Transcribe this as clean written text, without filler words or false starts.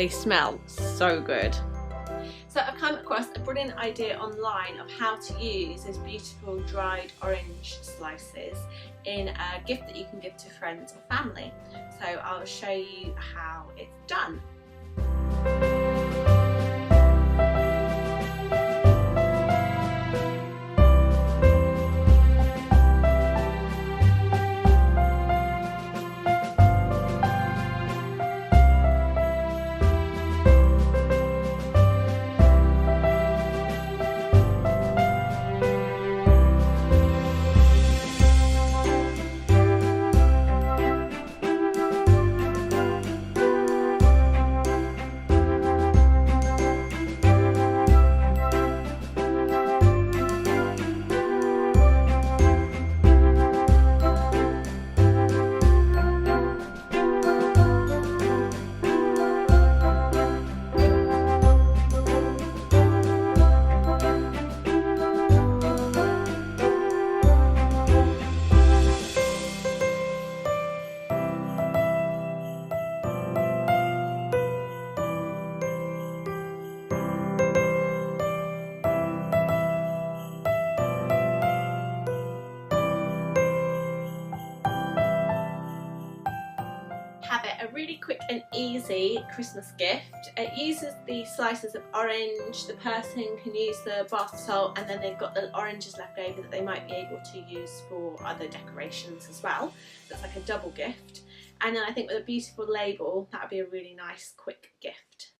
they smell so good. So I've come across a brilliant idea online of how to use these beautiful dried orange slices in a gift that you can give to friends or family. So I'll show you how it's done. Have it a really quick and easy Christmas gift. It uses the slices of orange, the person can use the bath salt, and then they've got the oranges left over that they might be able to use for other decorations as well. That's like a double gift. And then I think with a beautiful label, that would be a really nice quick gift.